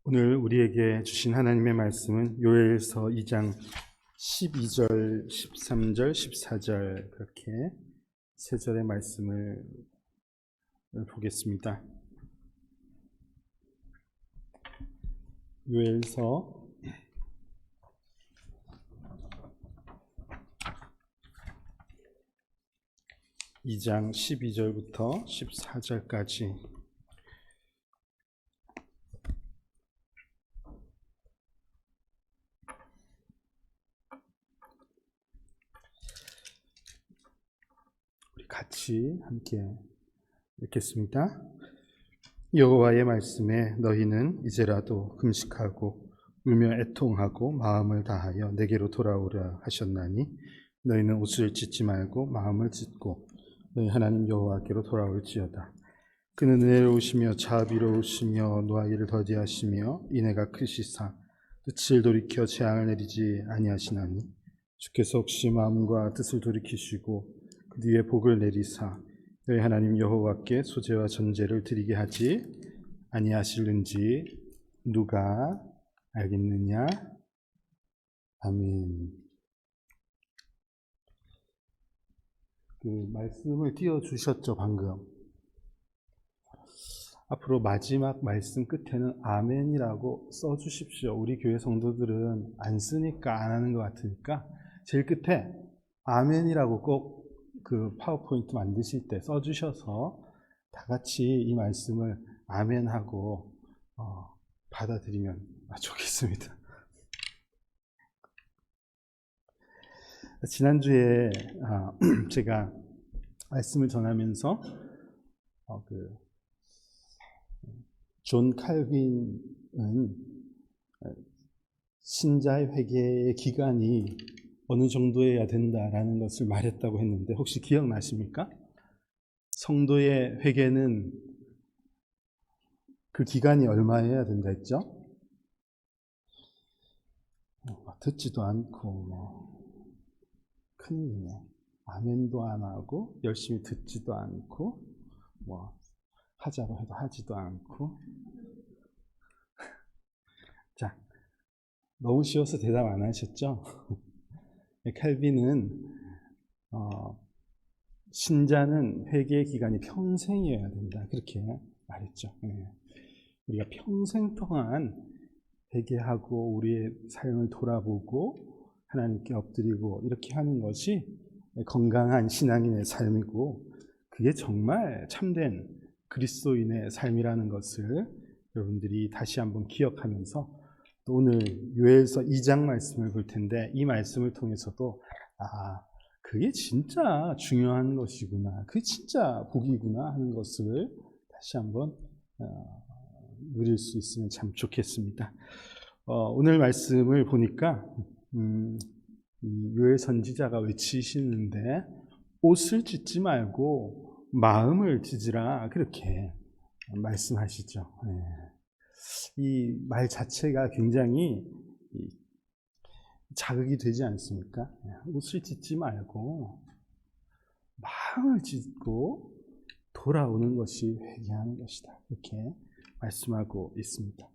오늘 우리에게 주신 하나님의 말씀은 요엘서 2장 12절, 13절, 14절 그렇게 세 절의 말씀을 보겠습니다. 요엘서 2장 12절부터 14절까지 같이 함께 읽겠습니다. 여호와의 말씀에 너희는 이제라도 금식하고 울며 애통하고 마음을 다하여 내게로 돌아오라 하셨나니 너희는 옷을 찢지 말고 마음을 찢고 너희 하나님 여호와께로 돌아올지어다. 그는 은혜로우시며 자비로우시며 노하기를 더디하시며 인애가 크시사 뜻을 돌이켜 재앙을 내리지 아니하시나니 주께서 혹시 마음과 뜻을 돌이키시고 그 뒤에 복을 내리사 너희 하나님 여호와께 소제와 전제를 드리게 하지 아니하실는지 누가 알겠느냐? 아멘. 그 말씀을 띄워주셨죠 방금. 앞으로 마지막 말씀 끝에는 아멘이라고 써주십시오. 우리 교회 성도들은 안 쓰니까 안 하는 것 같으니까 제일 끝에 아멘이라고 꼭 그 파워포인트 만드실 때 써주셔서 다 같이 이 말씀을 아멘하고 받아들이면 좋겠습니다. 지난주에 제가 말씀을 전하면서 존 칼빈은 신자의 회개의 기간이 어느 정도여야 된다라는 것을 말했다고 했는데 혹시 기억나십니까? 성도의 회개는 그 기간이 얼마여야 된다 했죠? 듣지도 않고 큰일이네. 아멘도 안 하고 열심히 듣지도 않고 하자고 해도 하지도 않고. 자, 너무 쉬워서 대답 안 하셨죠? 칼빈은 신자는 회개의 기간이 평생이어야 된다 그렇게 말했죠. 우리가 평생 동안 회개하고 우리의 삶을 돌아보고 하나님께 엎드리고 이렇게 하는 것이 건강한 신앙인의 삶이고 그게 정말 참된 그리스도인의 삶이라는 것을 여러분들이 다시 한번 기억하면서 또 오늘 요엘서 2장 말씀을 볼 텐데 이 말씀을 통해서도 그게 진짜 중요한 것이구나, 그게 진짜 복이구나 하는 것을 다시 한번 누릴 수 있으면 참 좋겠습니다. 오늘 말씀을 보니까 요엘 선지자가 외치시는데 옷을 찢지 말고 마음을 찢으라 그렇게 말씀하시죠. 이 말 자체가 굉장히 자극이 되지 않습니까? 옷을 찢지 말고 마음을 찢고 돌아오는 것이 회개하는 것이다 이렇게 말씀하고 있습니다.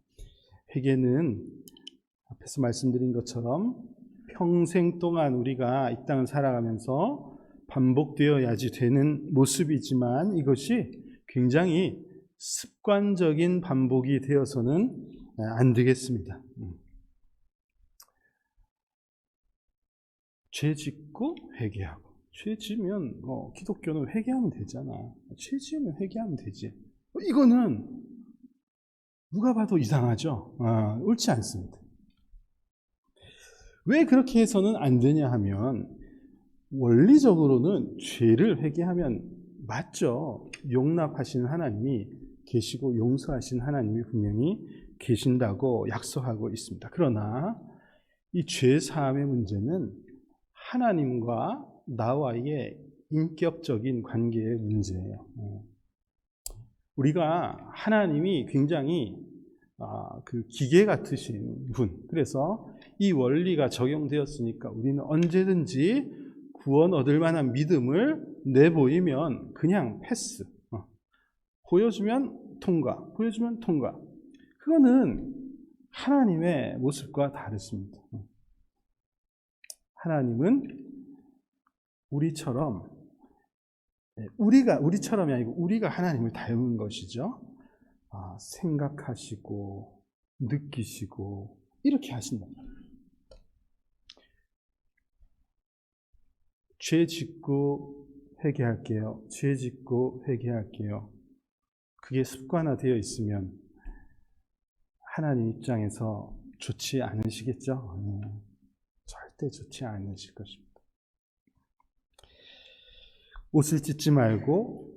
회개는 앞에서 말씀드린 것처럼 평생 동안 우리가 이 땅을 살아가면서 반복되어야지 되는 모습이지만 이것이 굉장히 습관적인 반복이 되어서는 안 되겠습니다. 죄 짓고 회개하고, 죄 지으면 기독교는 회개하면 되잖아. 죄 지으면 회개하면 되지. 이거는 누가 봐도 이상하죠. 옳지 않습니다. 왜 그렇게 해서는 안 되냐 하면 원리적으로는 죄를 회개하면 맞죠. 용납하시는 하나님이 계시고 용서하신 하나님이 분명히 계신다고 약속하고 있습니다. 그러나 이 죄 사함의 문제는 하나님과 나와의 인격적인 관계의 문제예요. 우리가 하나님이 굉장히 그 기계 같으신 분, 그래서 이 원리가 적용되었으니까 우리는 언제든지 구원 얻을 만한 믿음을 내보이면 그냥 패스. 보여주면 통과, 보여주면 통과. 그거는 하나님의 모습과 다르십니다. 하나님은 우리처럼이 아니고 우리가 하나님을 닮은 것이죠. 생각하시고 느끼시고 이렇게 하신다. 죄 짓고 회개할게요. 죄 짓고 회개할게요. 그게 습관화되어 있으면 하나님 입장에서 좋지 않으시겠죠? 절대 좋지 않으실 것입니다. 옷을 찢지 말고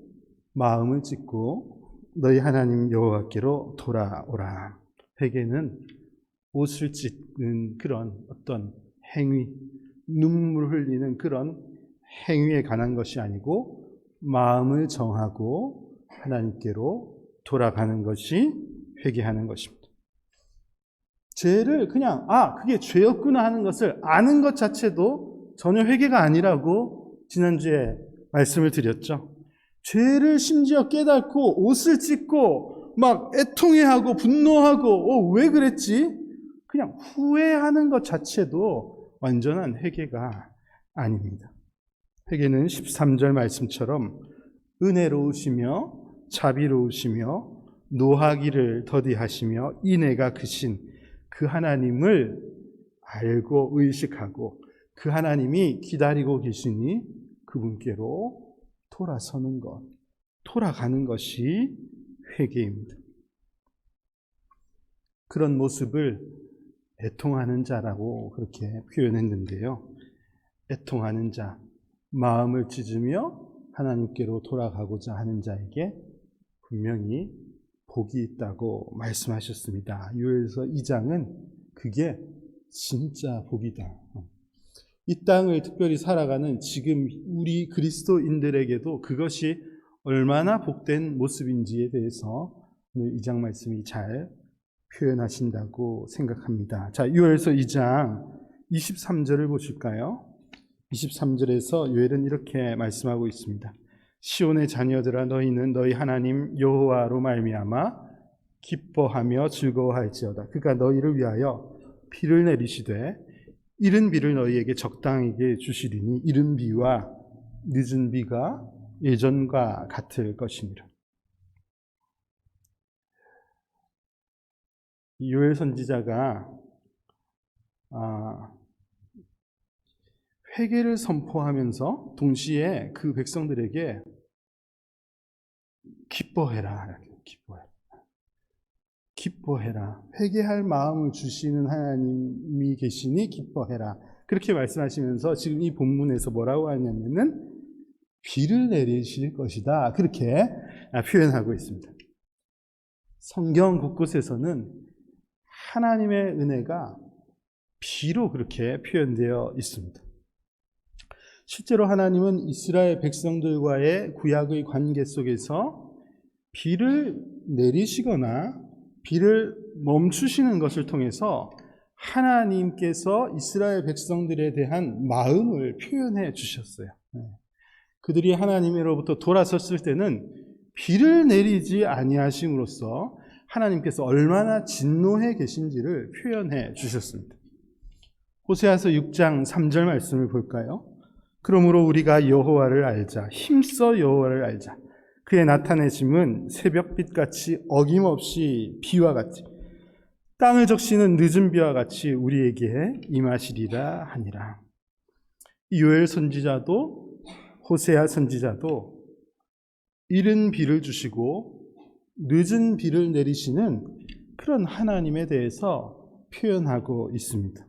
마음을 찢고 너희 하나님 여호와께로 돌아오라. 회개는 옷을 찢는 그런 어떤 행위, 눈물 흘리는 그런 행위에 관한 것이 아니고 마음을 정하고 하나님께로 돌아가는 것이 회개하는 것입니다. 죄를 그냥 그게 죄였구나 하는 것을 아는 것 자체도 전혀 회개가 아니라고 지난주에 말씀을 드렸죠. 죄를 심지어 깨닫고 옷을 찢고 막 애통해하고 분노하고 왜 그랬지? 그냥 후회하는 것 자체도 완전한 회개가 아닙니다. 회개는 13절 말씀처럼 은혜로우시며 자비로우시며 노하기를 더디하시며 인애가 크신 그 하나님을 알고 의식하고 그 하나님이 기다리고 계시니 그분께로 돌아서는 것, 돌아가는 것이 회개입니다. 그런 모습을 애통하는 자라고 그렇게 표현했는데요. 애통하는 자, 마음을 찢으며 하나님께로 돌아가고자 하는 자에게 분명히 복이 있다고 말씀하셨습니다. 요엘서 2장은 그게 진짜 복이다. 이 땅을 특별히 살아가는 지금 우리 그리스도인들에게도 그것이 얼마나 복된 모습인지에 대해서 오늘 2장 말씀이 잘 표현하신다고 생각합니다. 자, 요엘서 2장 23절을 보실까요? 23절에서 요엘은 이렇게 말씀하고 있습니다. 시온의 자녀들아 너희는 너희 하나님 여호와로 말미암아 기뻐하며 즐거워할지어다. 그가 너희를 위하여 비를 내리시되 이른 비를 너희에게 적당하게 주시리니 이른 비와 늦은 비가 예전과 같을 것이니라. 요엘 선지자가 회개를 선포하면서 동시에 그 백성들에게 기뻐해라. 회개할 마음을 주시는 하나님이 계시니 기뻐해라. 그렇게 말씀하시면서 지금 이 본문에서 뭐라고 하냐면은 비를 내리실 것이다. 그렇게 표현하고 있습니다. 성경 곳곳에서는 하나님의 은혜가 비로 그렇게 표현되어 있습니다. 실제로 하나님은 이스라엘 백성들과의 구약의 관계 속에서 비를 내리시거나 비를 멈추시는 것을 통해서 하나님께서 이스라엘 백성들에 대한 마음을 표현해 주셨어요. 그들이 하나님으로부터 돌아섰을 때는 비를 내리지 아니하심으로써 하나님께서 얼마나 진노해 계신지를 표현해 주셨습니다. 호세아서 6장 3절 말씀을 볼까요? 그러므로 우리가 여호와를 알자. 힘써 여호와를 알자. 그의 나타내심은 새벽빛같이 어김없이 비와 같이 땅을 적시는 늦은 비와 같이 우리에게 임하시리라 하니라. 요엘 선지자도 호세아 선지자도 이른 비를 주시고 늦은 비를 내리시는 그런 하나님에 대해서 표현하고 있습니다.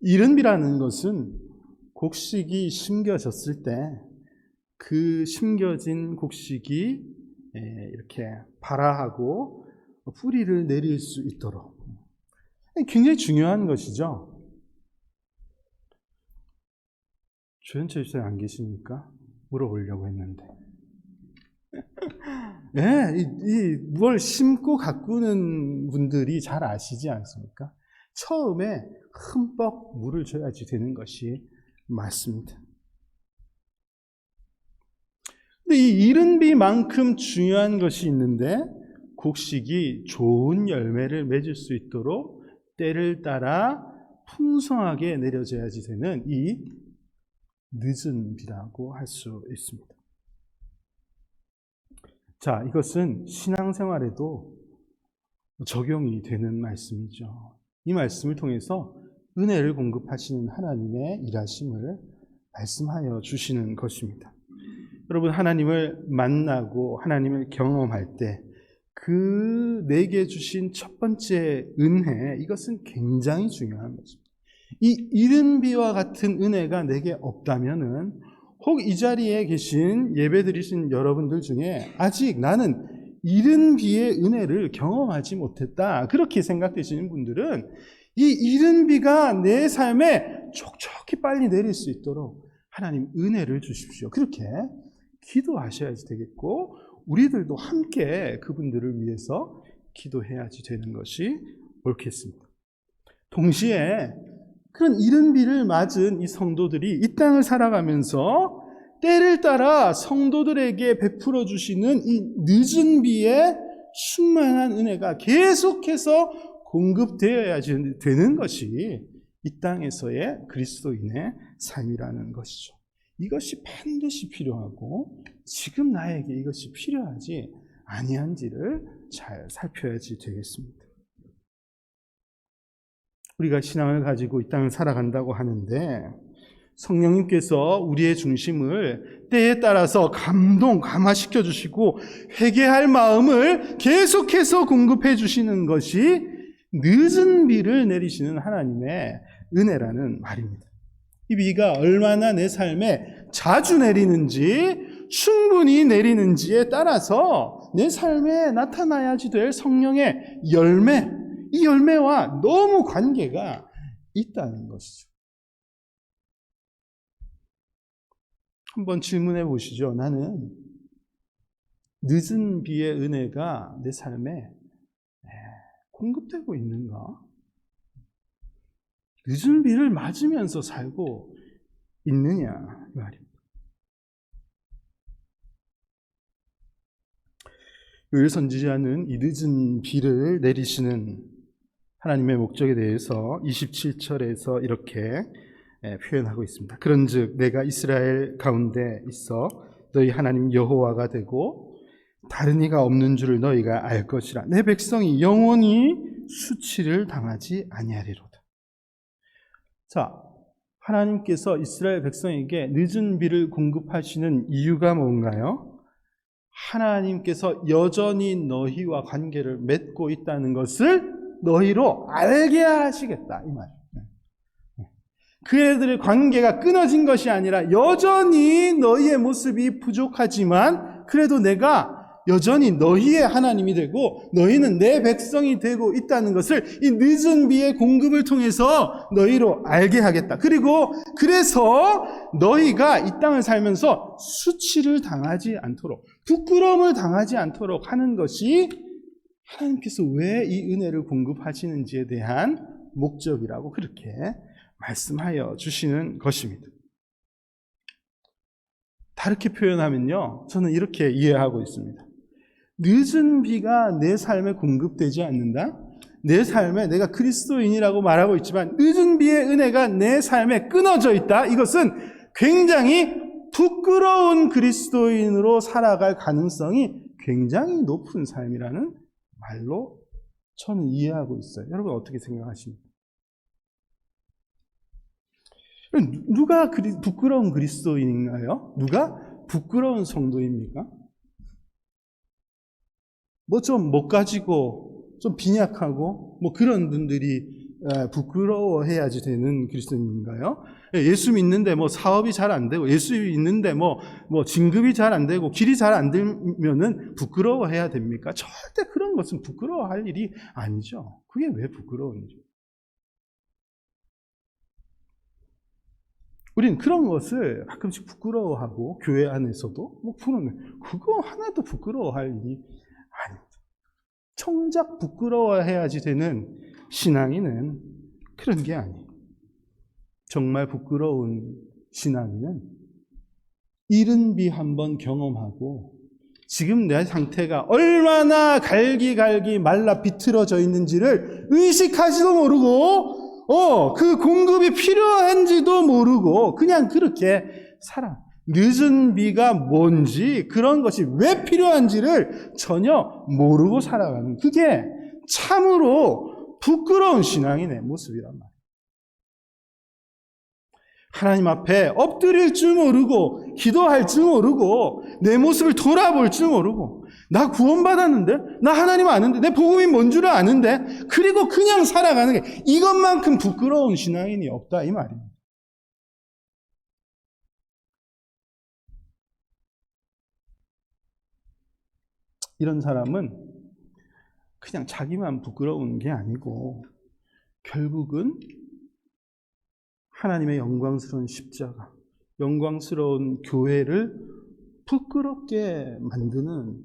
이른 비라는 것은 곡식이 심겨졌을 때 그 심겨진 곡식이 이렇게 발아하고 뿌리를 내릴 수 있도록 굉장히 중요한 것이죠. 조현철 집사님 안 계십니까? 물어보려고 했는데. 뭘 심고 가꾸는 분들이 잘 아시지 않습니까? 처음에 흠뻑 물을 줘야지 되는 것이 맞습니다. 근데 이 이른 비만큼 중요한 것이 있는데 곡식이 좋은 열매를 맺을 수 있도록 때를 따라 풍성하게 내려져야지 되는 이 늦은 비라고 할 수 있습니다. 자, 이것은 신앙생활에도 적용이 되는 말씀이죠. 이 말씀을 통해서 은혜를 공급하시는 하나님의 일하심을 말씀하여 주시는 것입니다. 여러분, 하나님을 만나고 하나님을 경험할 때 그 내게 주신 첫 번째 은혜, 이것은 굉장히 중요한 것입니다. 이 이른 비와 같은 은혜가 내게 없다면은 혹 이 자리에 계신 예배드리신 여러분들 중에 아직 나는 이른 비의 은혜를 경험하지 못했다, 그렇게 생각되시는 분들은 이 이른 비가 내 삶에 촉촉히 빨리 내릴 수 있도록 하나님 은혜를 주십시오, 그렇게 기도하셔야지 되겠고, 우리들도 함께 그분들을 위해서 기도해야지 되는 것이 옳겠습니다. 동시에 그런 이른 비를 맞은 이 성도들이 이 땅을 살아가면서 때를 따라 성도들에게 베풀어 주시는 이 늦은 비에 충만한 은혜가 계속해서 공급되어야 되는 것이 이 땅에서의 그리스도인의 삶이라는 것이죠. 이것이 반드시 필요하고 지금 나에게 이것이 필요하지 아니한지를 잘 살펴야지 되겠습니다. 우리가 신앙을 가지고 이 땅을 살아간다고 하는데 성령님께서 우리의 중심을 때에 따라서 감화시켜 주시고 회개할 마음을 계속해서 공급해 주시는 것이 늦은 비를 내리시는 하나님의 은혜라는 말입니다. 이 비가 얼마나 내 삶에 자주 내리는지, 충분히 내리는지에 따라서 내 삶에 나타나야지 될 성령의 열매, 이 열매와 너무 관계가 있다는 것이죠. 한번 질문해 보시죠. 나는 늦은 비의 은혜가 내 삶에 공급되고 있는가? 늦은 비를 맞으면서 살고 있느냐 이 말입니다. 요엘 선지자는 이 늦은 비를 내리시는 하나님의 목적에 대해서 27절에서 이렇게 표현하고 있습니다. 그런즉 내가 이스라엘 가운데 있어 너희 하나님 여호와가 되고 다른 이가 없는 줄을 너희가 알 것이라. 내 백성이 영원히 수치를 당하지 아니하리로다. 자, 하나님께서 이스라엘 백성에게 늦은 비를 공급하시는 이유가 뭔가요? 하나님께서 여전히 너희와 관계를 맺고 있다는 것을 너희로 알게 하시겠다, 이 말이에요. 그애들의 관계가 끊어진 것이 아니라 여전히 너희의 모습이 부족하지만 그래도 내가 여전히 너희의 하나님이 되고 너희는 내 백성이 되고 있다는 것을 이 늦은 비의 공급을 통해서 너희로 알게 하겠다. 그리고 그래서 너희가 이 땅을 살면서 수치를 당하지 않도록, 부끄러움을 당하지 않도록 하는 것이 하나님께서 왜 이 은혜를 공급하시는지에 대한 목적이라고 그렇게 말씀하여 주시는 것입니다. 다르게 표현하면요, 저는 이렇게 이해하고 있습니다. 늦은 비가 내 삶에 공급되지 않는다? 내 삶에 내가 그리스도인이라고 말하고 있지만 늦은 비의 은혜가 내 삶에 끊어져 있다? 이것은 굉장히 부끄러운 그리스도인으로 살아갈 가능성이 굉장히 높은 삶이라는 말로 저는 이해하고 있어요. 여러분 어떻게 생각하십니까? 누가 부끄러운 그리스도인인가요? 누가 부끄러운 성도입니까? 뭐 좀 못 가지고 좀 빈약하고 뭐 그런 분들이 부끄러워해야지 되는 그리스도인인가요? 예수 믿는데 뭐 사업이 잘 안 되고 예수 믿는데 뭐 진급이 잘 안 되고 길이 잘 안 되면은 부끄러워해야 됩니까? 절대 그런 것은 부끄러워할 일이 아니죠. 그게 왜 부끄러운 일이죠? 우린 그런 것을 가끔씩 부끄러워하고 교회 안에서도 그거 하나도 부끄러워할 일이 아닙니다. 정작 부끄러워해야지 되는 신앙인은 그런 게 아니에요. 정말 부끄러운 신앙인은 이른 비 한번 경험하고 지금 내 상태가 얼마나 갈기갈기 말라 비틀어져 있는지를 의식하지도 모르고, 그 공급이 필요한지도 모르고, 그냥 그렇게 살아. 늦은 비가 뭔지, 그런 것이 왜 필요한지를 전혀 모르고 살아가는, 그게 참으로 부끄러운 신앙의 내 모습이란 말이에요. 하나님 앞에 엎드릴 줄 모르고, 기도할 줄 모르고, 내 모습을 돌아볼 줄 모르고, 나 구원받았는데? 나 하나님 아는데? 내 복음이 뭔 줄 아는데? 그리고 그냥 살아가는 게 이것만큼 부끄러운 신앙인이 없다, 이 말입니다. 이런 사람은 그냥 자기만 부끄러운 게 아니고, 결국은 하나님의 영광스러운 십자가, 영광스러운 교회를 부끄럽게 만드는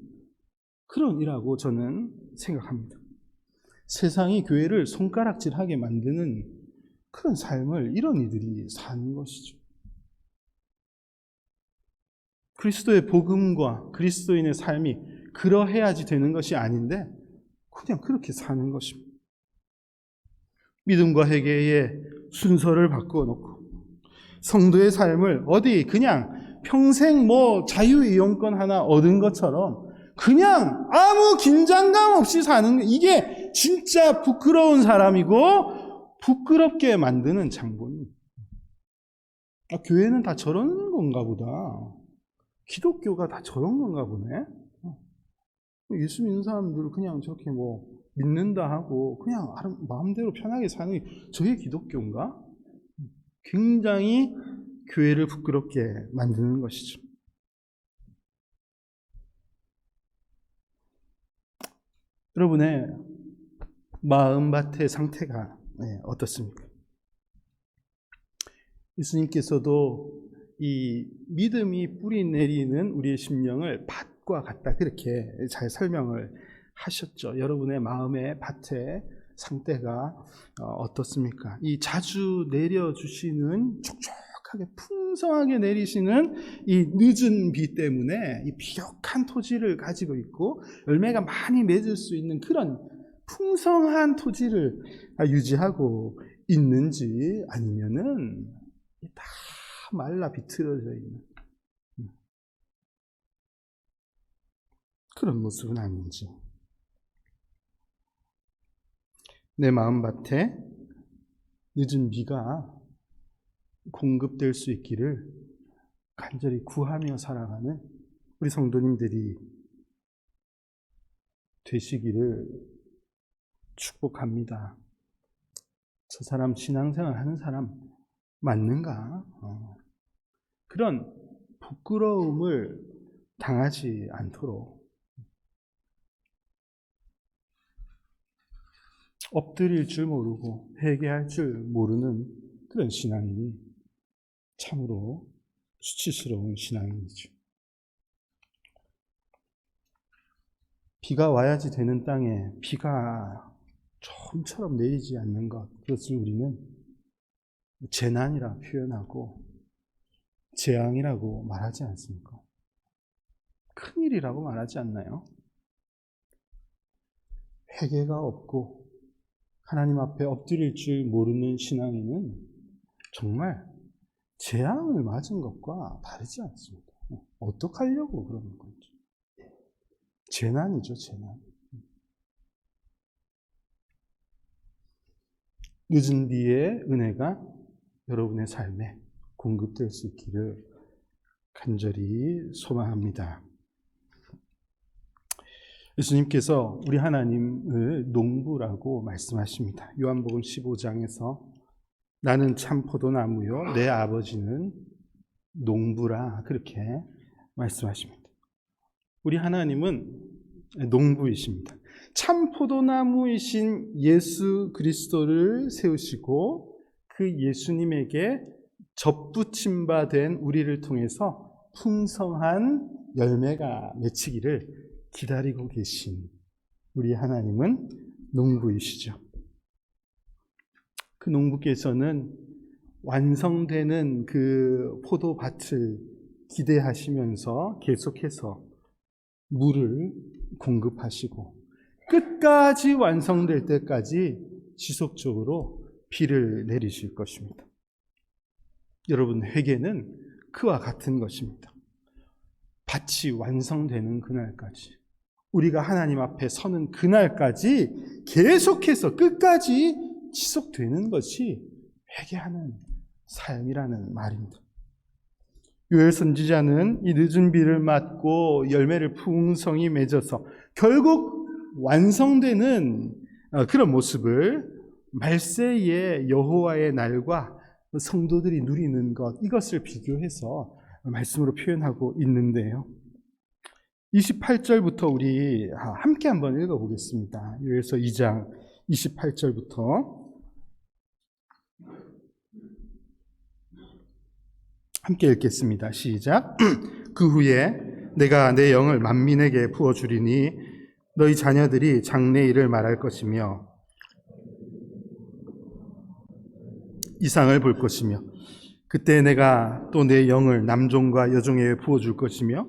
그런 일이라고 저는 생각합니다. 세상이 교회를 손가락질하게 만드는 그런 삶을 이런 이들이 사는 것이죠. 그리스도의 복음과 그리스도인의 삶이 그러해야지 되는 것이 아닌데 그냥 그렇게 사는 것입니다. 믿음과 회개의 순서를 바꿔놓고 성도의 삶을 어디 그냥 평생 자유이용권 하나 얻은 것처럼 그냥 아무 긴장감 없이 사는, 이게 진짜 부끄러운 사람이고 부끄럽게 만드는 장본입니다. 교회는 다 저런 건가 보다. 기독교가 다 저런 건가 보네. 예수 믿는 사람들 그냥 저렇게 믿는다 하고 그냥 마음대로 편하게 사는 게 저게 기독교인가? 굉장히 교회를 부끄럽게 만드는 것이죠. 여러분의 마음밭의 상태가 어떻습니까? 예수님께서도 이 믿음이 뿌리 내리는 우리의 심령을 밭과 같다, 그렇게 잘 설명을 하셨죠. 여러분의 마음의 밭의 상태가 어떻습니까? 이 자주 내려주시는, 촉촉하게 풍성하게 내리시는 이 늦은 비 때문에 이 비옥한 토지를 가지고 있고 열매가 많이 맺을 수 있는 그런 풍성한 토지를 유지하고 있는지, 아니면은 다 말라 비틀어져 있는 그런 모습은 아닌지. 내 마음밭에 늦은 비가 공급될 수 있기를 간절히 구하며 살아가는 우리 성도님들이 되시기를 축복합니다. 저 사람 신앙생활 하는 사람 맞는가? 그런 부끄러움을 당하지 않도록 엎드릴 줄 모르고 회개할 줄 모르는 그런 신앙인이 참으로 수치스러운 신앙이죠. 비가 와야지 되는 땅에 비가 좀처럼 내리지 않는 것, 그것을 우리는 재난이라 표현하고 재앙이라고 말하지 않습니까? 큰일이라고 말하지 않나요? 회개가 없고 하나님 앞에 엎드릴 줄 모르는 신앙인은 정말 재앙을 맞은 것과 다르지 않습니다. 어떡하려고 그러는 건지. 재난이죠, 재난. 늦은 비의 은혜가 여러분의 삶에 공급될 수 있기를 간절히 소망합니다. 예수님께서 우리 하나님을 농부라고 말씀하십니다. 요한복음 15장에서 나는 참 포도나무요 내 아버지는 농부라, 그렇게 말씀하십니다. 우리 하나님은 농부이십니다. 참 포도나무이신 예수 그리스도를 세우시고 그 예수님에게 접붙임 바 된 우리를 통해서 풍성한 열매가 맺히기를 기다리고 계신 우리 하나님은 농부이시죠. 그 농부께서는 완성되는 그 포도밭을 기대하시면서 계속해서 물을 공급하시고 끝까지 완성될 때까지 지속적으로 비를 내리실 것입니다. 여러분, 회개는 그와 같은 것입니다. 밭이 완성되는 그날까지, 우리가 하나님 앞에 서는 그날까지 계속해서 끝까지 지속되는 것이 회개하는 삶이라는 말입니다. 요엘 선지자는 이 늦은 비를 맞고 열매를 풍성히 맺어서 결국 완성되는 그런 모습을 말세의 여호와의 날과 성도들이 누리는 것, 이것을 비교해서 말씀으로 표현하고 있는데요. 28절부터 우리 함께 한번 읽어보겠습니다. 요엘서 2장 28절부터 함께 읽겠습니다. 시작. 그 후에 내가 내 영을 만민에게 부어주리니 너희 자녀들이 장래일을 말할 것이며 이상을 볼 것이며 그때 내가 또 내 영을 남종과 여종에게 부어줄 것이며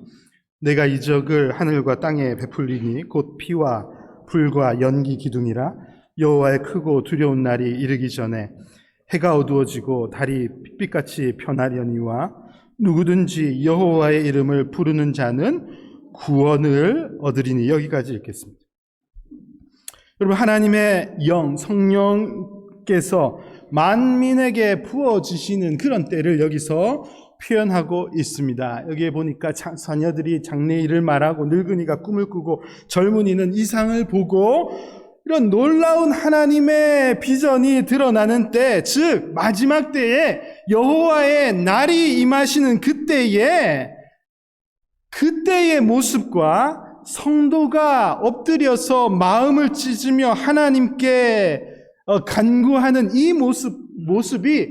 내가 이적을 하늘과 땅에 베풀리니 곧 피와 불과 연기 기둥이라 여호와의 크고 두려운 날이 이르기 전에 해가 어두워지고 달이 핏빛같이 변하려니와 누구든지 여호와의 이름을 부르는 자는 구원을 얻으리니. 여기까지 읽겠습니다. 여러분, 하나님의 영, 성령께서 만민에게 부어지시는 그런 때를 여기서 표현하고 있습니다. 여기에 보니까 자녀들이 장래일을 말하고 늙은이가 꿈을 꾸고 젊은이는 이상을 보고 이런 놀라운 하나님의 비전이 드러나는 때, 즉 마지막 때에 여호와의 날이 임하시는 그때의 모습과 성도가 엎드려서 마음을 찢으며 하나님께 간구하는 이 모습이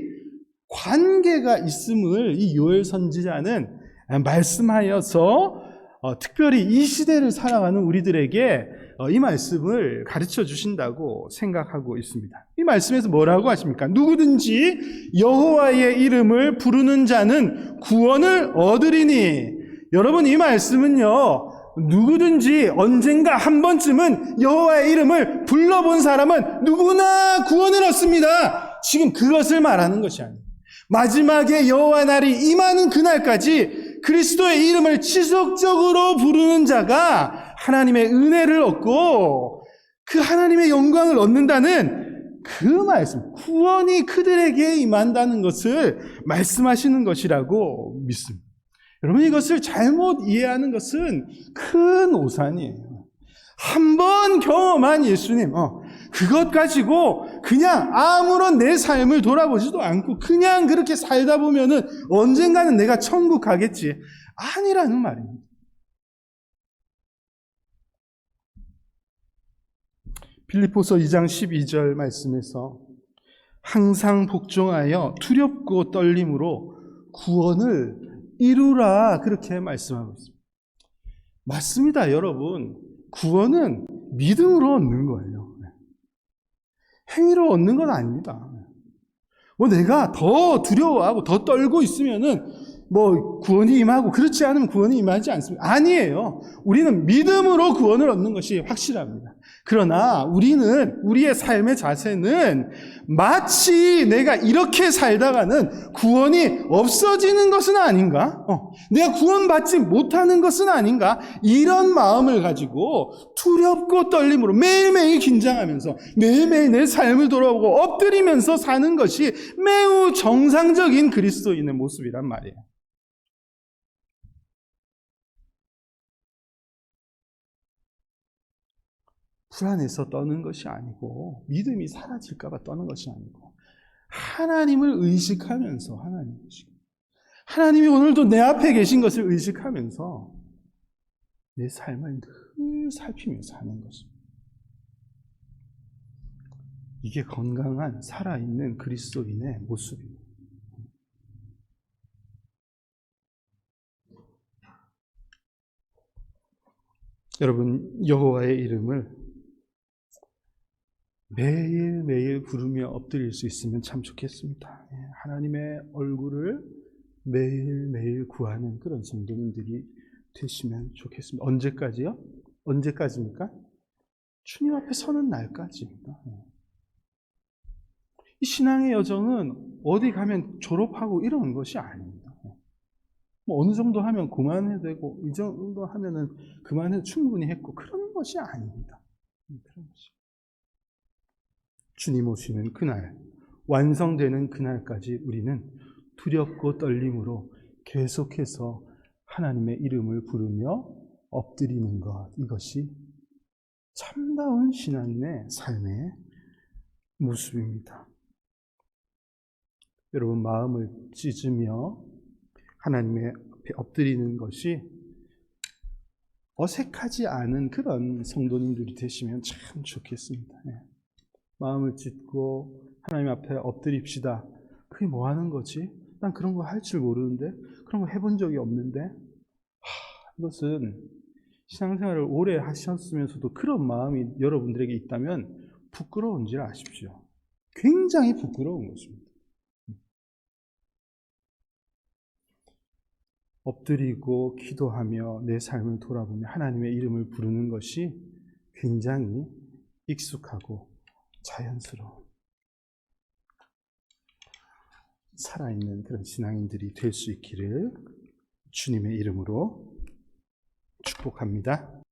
관계가 있음을 이 요엘 선지자는 말씀하여서 특별히 이 시대를 살아가는 우리들에게 이 말씀을 가르쳐 주신다고 생각하고 있습니다. 이 말씀에서 뭐라고 하십니까? 누구든지 여호와의 이름을 부르는 자는 구원을 얻으리니. 여러분, 이 말씀은요, 누구든지 언젠가 한 번쯤은 여호와의 이름을 불러본 사람은 누구나 구원을 얻습니다. 지금 그것을 말하는 것이 아니에요. 마지막에 여호와 날이 임하는 그날까지 그리스도의 이름을 지속적으로 부르는 자가 하나님의 은혜를 얻고 그 하나님의 영광을 얻는다는 그 말씀, 구원이 그들에게 임한다는 것을 말씀하시는 것이라고 믿습니다. 여러분, 이것을 잘못 이해하는 것은 큰 오산이에요. 한 번 경험한 예수님, 그것 가지고 그냥 아무런 내 삶을 돌아보지도 않고 그냥 그렇게 살다 보면은 언젠가는 내가 천국 가겠지. 아니라는 말입니다. 빌립보서 2장 12절 말씀에서 항상 복종하여 두렵고 떨림으로 구원을 이루라, 그렇게 말씀하고 있습니다. 맞습니다, 여러분. 구원은 믿음으로 얻는 거예요. 행위로 얻는 건 아닙니다. 내가 더 두려워하고 더 떨고 있으면은 구원이 임하고, 그렇지 않으면 구원이 임하지 않습니다. 아니에요. 우리는 믿음으로 구원을 얻는 것이 확실합니다. 그러나 우리의 삶의 자세는 마치 내가 이렇게 살다가는 구원이 없어지는 것은 아닌가? 내가 구원받지 못하는 것은 아닌가? 이런 마음을 가지고 두렵고 떨림으로 매일매일 긴장하면서 매일매일 내 삶을 돌아보고 엎드리면서 사는 것이 매우 정상적인 그리스도인의 모습이란 말이에요. 불안해서 떠는 것이 아니고, 믿음이 사라질까 봐 떠는 것이 아니고, 하나님을 의식하면서, 하나님이 오늘도 내 앞에 계신 것을 의식하면서 내 삶을 늘 살피면서 사는 것입니다. 이게 건강한 살아있는 그리스도인의 모습입니다. 여러분, 여호와의 이름을 매일매일 부르며 엎드릴 수 있으면 참 좋겠습니다. 하나님의 얼굴을 매일매일 구하는 그런 성도님들이 되시면 좋겠습니다. 언제까지요? 언제까지입니까? 주님 앞에 서는 날까지입니다. 이 신앙의 여정은 어디 가면 졸업하고 이러는 것이 아닙니다. 뭐 어느 정도 하면 그만해도 되고 이 정도 하면은 그만해도 충분히 했고 그런 것이 아닙니다. 그런 것이. 주님 오시는 그날, 완성되는 그날까지 우리는 두렵고 떨림으로 계속해서 하나님의 이름을 부르며 엎드리는 것, 이것이 참다운 신앙인의 삶의 모습입니다. 여러분, 마음을 찢으며 하나님의 앞에 엎드리는 것이 어색하지 않은 그런 성도님들이 되시면 참 좋겠습니다. 마음을 찢고 하나님 앞에 엎드립시다. 그게 뭐 하는 거지? 난 그런 거 할 줄 모르는데, 그런 거 해본 적이 없는데. 이것은 신앙생활을 오래 하셨으면서도 그런 마음이 여러분들에게 있다면 부끄러운 줄 아십시오. 굉장히 부끄러운 것입니다. 엎드리고 기도하며 내 삶을 돌아보며 하나님의 이름을 부르는 것이 굉장히 익숙하고 자연스러운 살아있는 그런 신앙인들이 될 수 있기를 주님의 이름으로 축복합니다.